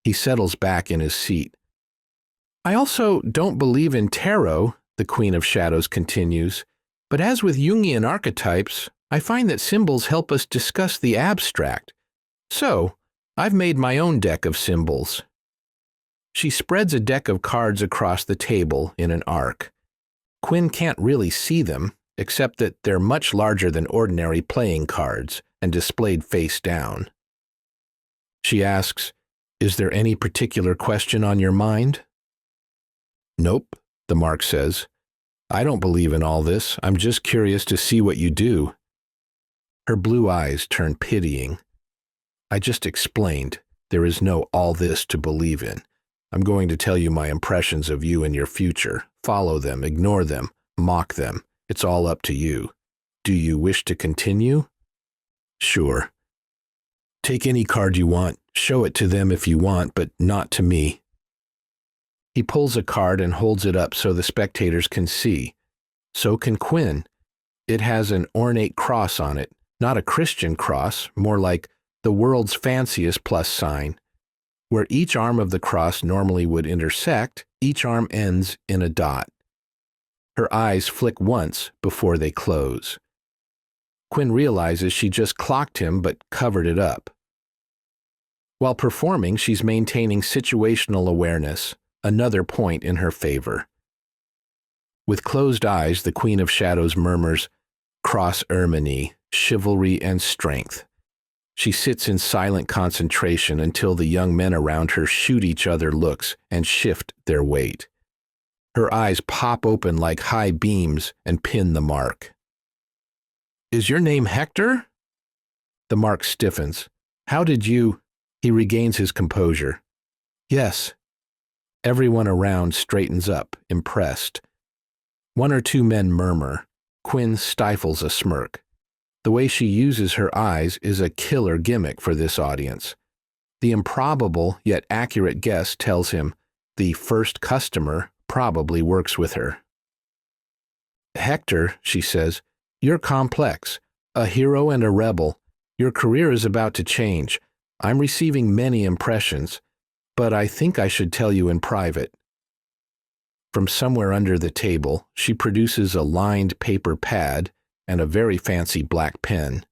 He settles back in his seat. "I also don't believe in tarot," the Queen of Shadows continues, "but as with Jungian archetypes, I find that symbols help us discuss the abstract. So, I've made my own deck of symbols." She spreads a deck of cards across the table in an arc. Quinn can't really see them, except that they're much larger than ordinary playing cards and displayed face down. She asks, "Is there any particular question on your mind?" "Nope," the Mark says. "I don't believe in all this. I'm just curious to see what you do." Her blue eyes turn pitying. "I just explained. There is no all this to believe in. I'm going to tell you my impressions of you and your future. Follow them, ignore them, mock them. It's all up to you. Do you wish to continue?" "Sure." "Take any card you want. Show it to them if you want, but not to me." He pulls a card and holds it up so the spectators can see. So can Quinn. It has an ornate cross on it, not a Christian cross, more like the world's fanciest plus sign. Where each arm of the cross normally would intersect, each arm ends in a dot. Her eyes flick once before they close. Quinn realizes she just clocked him but covered it up. While performing, she's maintaining situational awareness, another point in her favor. With closed eyes, the Queen of Shadows murmurs, "Cross erminy, chivalry and strength." She sits in silent concentration until the young men around her shoot each other looks and shift their weight. Her eyes pop open like high beams and pin the Mark. "Is your name Hector?" The Mark stiffens. "How did you—" He regains his composure. "Yes." Everyone around straightens up, impressed. 1 or 2 men murmur. Quinn stifles a smirk. The way she uses her eyes is a killer gimmick for this audience. The improbable yet accurate guess tells him the first customer probably works with her. "Hector," she says, "you're complex, a hero and a rebel. Your career is about to change. I'm receiving many impressions, but I think I should tell you in private." From somewhere under the table, she produces a lined paper pad and a very fancy black pen.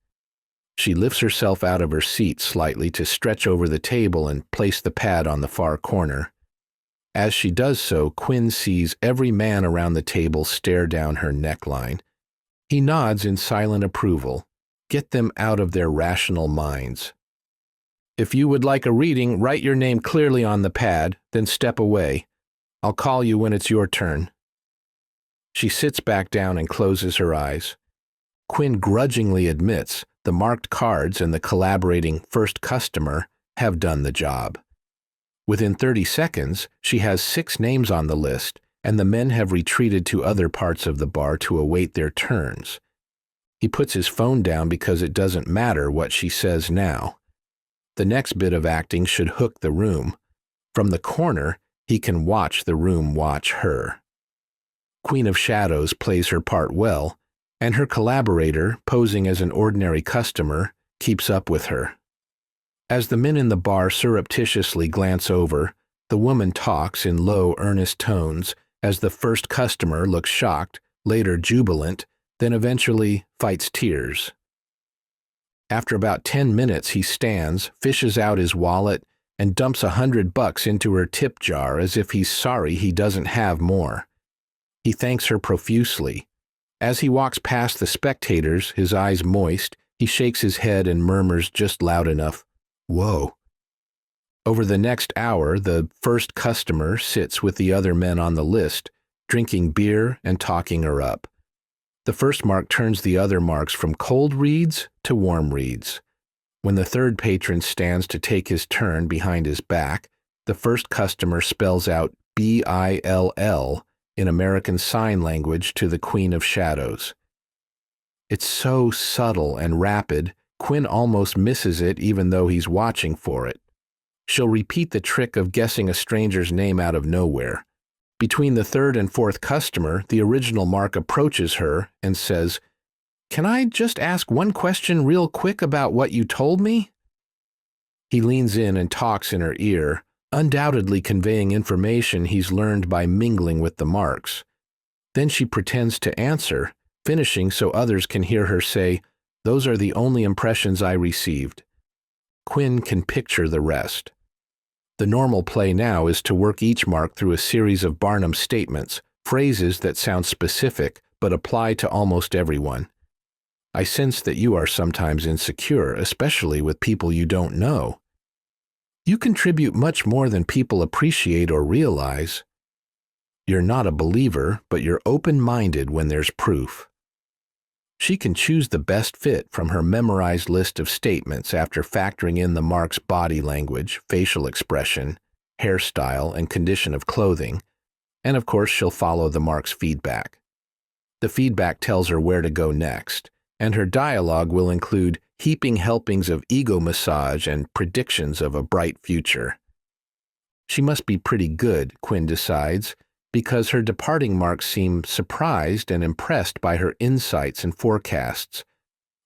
She lifts herself out of her seat slightly to stretch over the table and place the pad on the far corner. As she does so, Quinn sees every man around the table stare down her neckline. He nods in silent approval. Get them out of their rational minds. If you would like a reading, write your name clearly on the pad, then step away. I'll call you when it's your turn. She sits back down and closes her eyes. Quinn grudgingly admits the marked cards and the collaborating first customer have done the job. Within 30 seconds, she has 6 names on the list, and the men have retreated to other parts of the bar to await their turns. He puts his phone down because it doesn't matter what she says now. The next bit of acting should hook the room. From the corner, he can watch the room watch her. Queen of Shadows plays her part well, and her collaborator, posing as an ordinary customer, keeps up with her. As the men in the bar surreptitiously glance over, the woman talks in low, earnest tones as the first customer looks shocked, later jubilant, then eventually fights tears. After about 10 minutes, he stands, fishes out his wallet, and dumps $100 into her tip jar as if he's sorry he doesn't have more. He thanks her profusely. As he walks past the spectators, his eyes moist, he shakes his head and murmurs just loud enough, "Whoa." Over the next hour, the first customer sits with the other men on the list, drinking beer and talking her up. The first mark turns the other marks from cold reads to warm reads. When the third patron stands to take his turn behind his back, the first customer spells out BILL in American Sign Language to the Queen of Shadows. It's so subtle and rapid, Quinn almost misses it even though he's watching for it. She'll repeat the trick of guessing a stranger's name out of nowhere. Between the third and fourth customer, the original mark approaches her and says, "Can I just ask one question real quick about what you told me?" He leans in and talks in her ear, undoubtedly conveying information he's learned by mingling with the marks. Then she pretends to answer, finishing so others can hear her say, "Those are the only impressions I received." Quinn can picture the rest. The normal play now is to work each mark through a series of Barnum statements, phrases that sound specific but apply to almost everyone. I sense that you are sometimes insecure, especially with people you don't know. You contribute much more than people appreciate or realize. You're not a believer, but you're open-minded when there's proof. She can choose the best fit from her memorized list of statements after factoring in the mark's body language, facial expression, hairstyle, and condition of clothing, and of course she'll follow the mark's feedback. The feedback tells her where to go next, and her dialogue will include heaping helpings of ego massage and predictions of a bright future. She must be pretty good, Quinn decides, because her departing marks seem surprised and impressed by her insights and forecasts.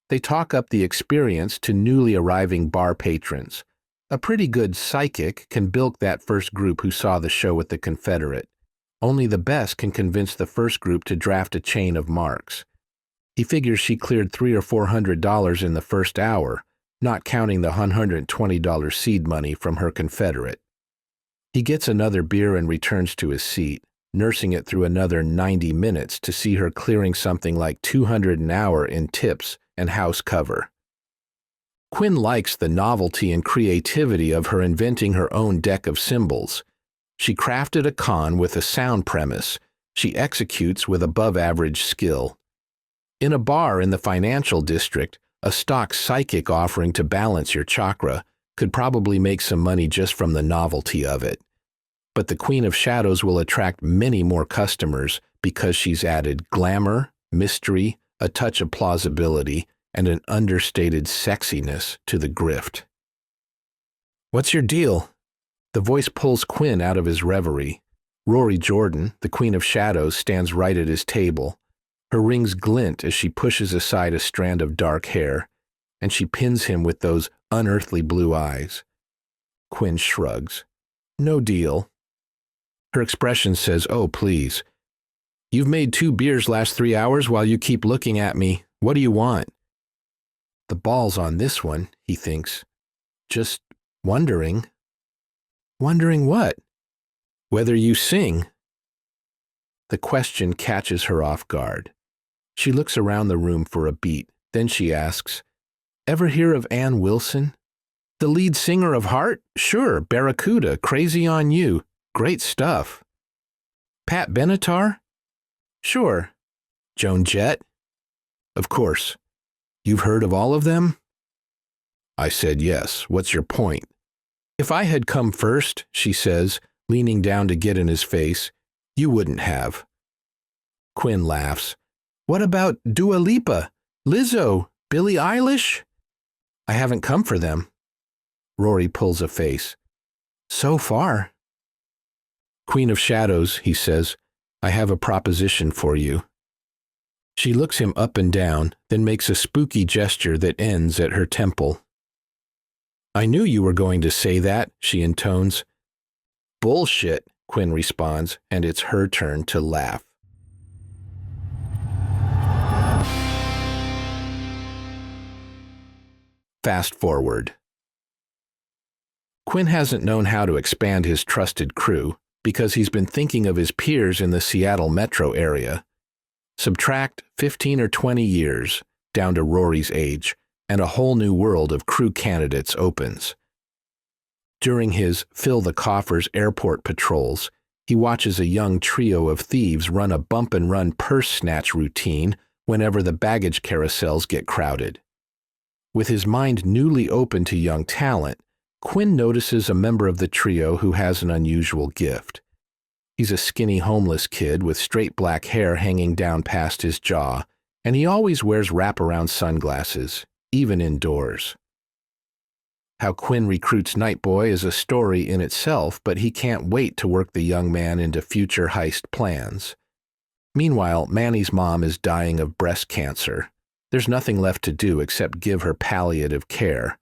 They talk up the experience to newly arriving bar patrons. A pretty good psychic can bilk that first group who saw the show with the Confederate. Only the best can convince the first group to draft a chain of marks. He figures she cleared $300 or $400 in the first hour, not counting the $120 seed money from her Confederate. He gets another beer and returns to his seat, nursing it through another 90 minutes to see her clearing something like $200 an hour in tips and house cover. Quinn likes the novelty and creativity of her inventing her own deck of symbols. She crafted a con with a sound premise. She executes with above-average skill. In a bar in the financial district, a stock psychic offering to balance your chakra could probably make some money just from the novelty of it. But the Queen of Shadows will attract many more customers because she's added glamour, mystery, a touch of plausibility, and an understated sexiness to the grift. "What's your deal?" The voice pulls Quinn out of his reverie. Rory Jordan, the Queen of Shadows, stands right at his table. Her rings glint as she pushes aside a strand of dark hair, and she pins him with those unearthly blue eyes. Quinn shrugs. "No deal." Her expression says, "Oh, please. You've made 2 beers last 3 hours while you keep looking at me. What do you want?" The ball's on this one, he thinks. Just wondering. Wondering what? Whether you sing. The question catches her off guard. She looks around the room for a beat. Then she asks, "Ever hear of Ann Wilson? The lead singer of Heart? Sure, Barracuda, Crazy on You. Great stuff. Pat Benatar? Sure. Joan Jett? Of course. You've heard of all of them?" I said yes. What's your point? "If I had come first," she says, leaning down to get in his face, "you wouldn't have." Quinn laughs. "What about Dua Lipa, Lizzo, Billie Eilish?" "I haven't come for them." Rory pulls a face. "So far." "Queen of Shadows," he says, "I have a proposition for you." She looks him up and down, then makes a spooky gesture that ends at her temple. "I knew you were going to say that," she intones. "Bullshit," Quinn responds, and it's her turn to laugh. Fast forward. Quinn hasn't known how to expand his trusted crew because he's been thinking of his peers in the Seattle metro area. Subtract 15 or 20 years, down to Rory's age, and a whole new world of crew candidates opens. During his fill-the-coffers airport patrols, he watches a young trio of thieves run a bump-and-run purse snatch routine whenever the baggage carousels get crowded. With his mind newly open to young talent, Quinn notices a member of the trio who has an unusual gift. He's a skinny homeless kid with straight black hair hanging down past his jaw, and he always wears wraparound sunglasses, even indoors. How Quinn recruits Nightboy is a story in itself, but he can't wait to work the young man into future heist plans. Meanwhile, Manny's mom is dying of breast cancer. There's nothing left to do except give her palliative care.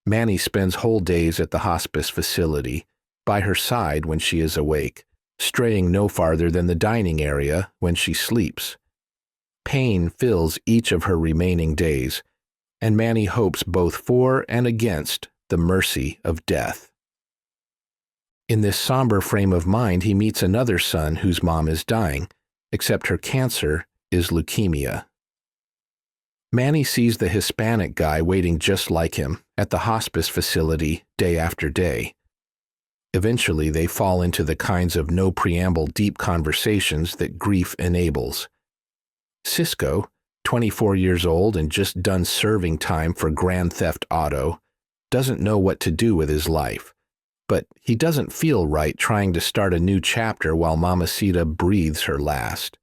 Manny spends whole days at the hospice facility, by her side when she is awake, straying no farther than the dining area when she sleeps. Pain fills each of her remaining days, and Manny hopes both for and against the mercy of death. In this somber frame of mind, he meets another son whose mom is dying, except her cancer is leukemia. Manny sees the Hispanic guy waiting just like him at the hospice facility day after day. Eventually, they fall into the kinds of no-preamble deep conversations that grief enables. Cisco, 24 years old and just done serving time for Grand Theft Auto, doesn't know what to do with his life, but he doesn't feel right trying to start a new chapter while Mamacita breathes her last.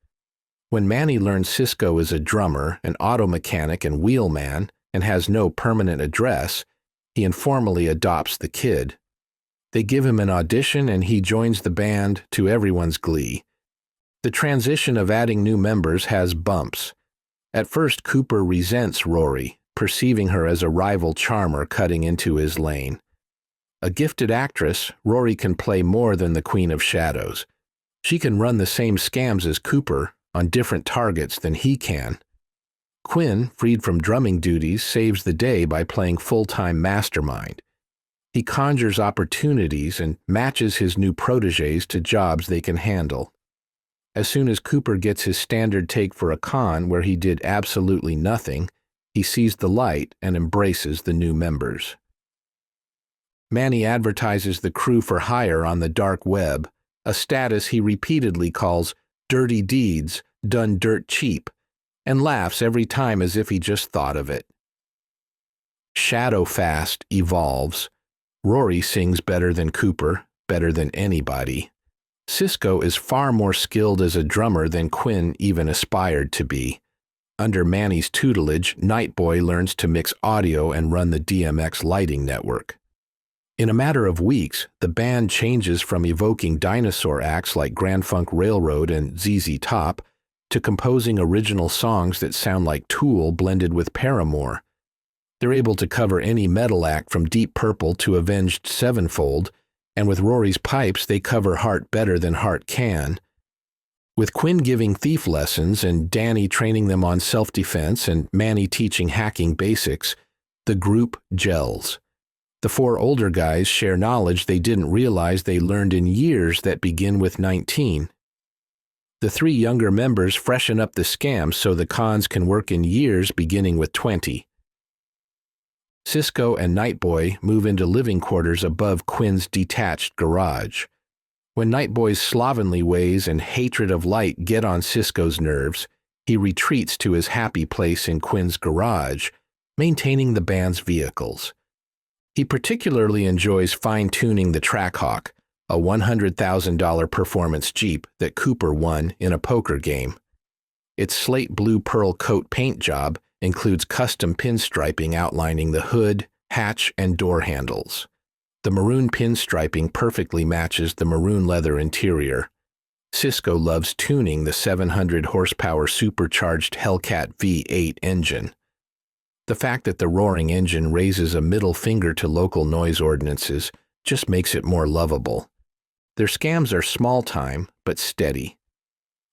When Manny learns Cisco is a drummer, an auto mechanic and wheelman, and has no permanent address, he informally adopts the kid. They give him an audition and he joins the band to everyone's glee. The transition of adding new members has bumps. At first, Cooper resents Rory, perceiving her as a rival charmer cutting into his lane. A gifted actress, Rory can play more than the Queen of Shadows. She can run the same scams as Cooper, on different targets than he can. Quinn, freed from drumming duties, saves the day by playing full-time mastermind. He conjures opportunities and matches his new protégés to jobs they can handle. As soon as Cooper gets his standard take for a con where he did absolutely nothing, he sees the light and embraces the new members. Manny advertises the crew for hire on the dark web, a status he repeatedly calls dirty deeds done dirt cheap, and laughs every time as if he just thought of it. Shadowfast evolves. Rory sings better than Cooper, better than anybody. Cisco is far more skilled as a drummer than Quinn even aspired to be. Under Manny's tutelage, Nightboy learns to mix audio and run the DMX lighting network. In a matter of weeks, the band changes from evoking dinosaur acts like Grand Funk Railroad and ZZ Top to composing original songs that sound like Tool blended with Paramore. They're able to cover any metal act from Deep Purple to Avenged Sevenfold, and with Rory's pipes they cover Heart better than Heart can. With Quinn giving thief lessons and Danny training them on self-defense and Manny teaching hacking basics, the group gels. The 4 older guys share knowledge they didn't realize they learned in years that begin with 19. The 3 younger members freshen up the scam so the cons can work in years beginning with 20. Cisco and Nightboy move into living quarters above Quinn's detached garage. When Nightboy's slovenly ways and hatred of light get on Cisco's nerves, he retreats to his happy place in Quinn's garage, maintaining the band's vehicles. He particularly enjoys fine-tuning the Trackhawk, a $100,000 performance Jeep that Cooper won in a poker game. Its slate blue pearl coat paint job includes custom pinstriping outlining the hood, hatch, and door handles. The maroon pinstriping perfectly matches the maroon leather interior. Cisco loves tuning the 700 horsepower supercharged Hellcat V8 engine. The fact that the roaring engine raises a middle finger to local noise ordinances just makes it more lovable. Their scams are small time, but steady.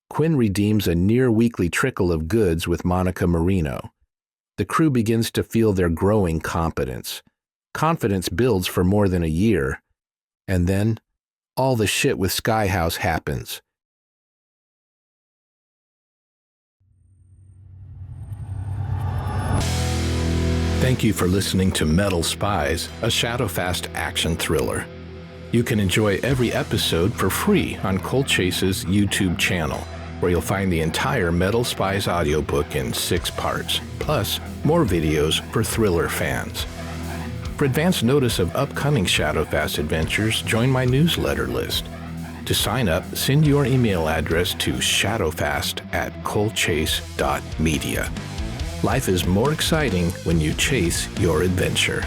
Quinn redeems a near-weekly trickle of goods with Monica Marino. The crew begins to feel their growing competence. Confidence builds for more than a year. And then, all the shit with Skyhouse happens. Thank you for listening to Metal Spies, a Shadowfast action thriller. You can enjoy every episode for free on Cold Chase's YouTube channel, where you'll find the entire Metal Spies audiobook in 6 parts, plus more videos for thriller fans. For advance notice of upcoming Shadowfast adventures, join my newsletter list. To sign up, send your email address to shadowfast@coldchase.media. Life is more exciting when you chase your adventure.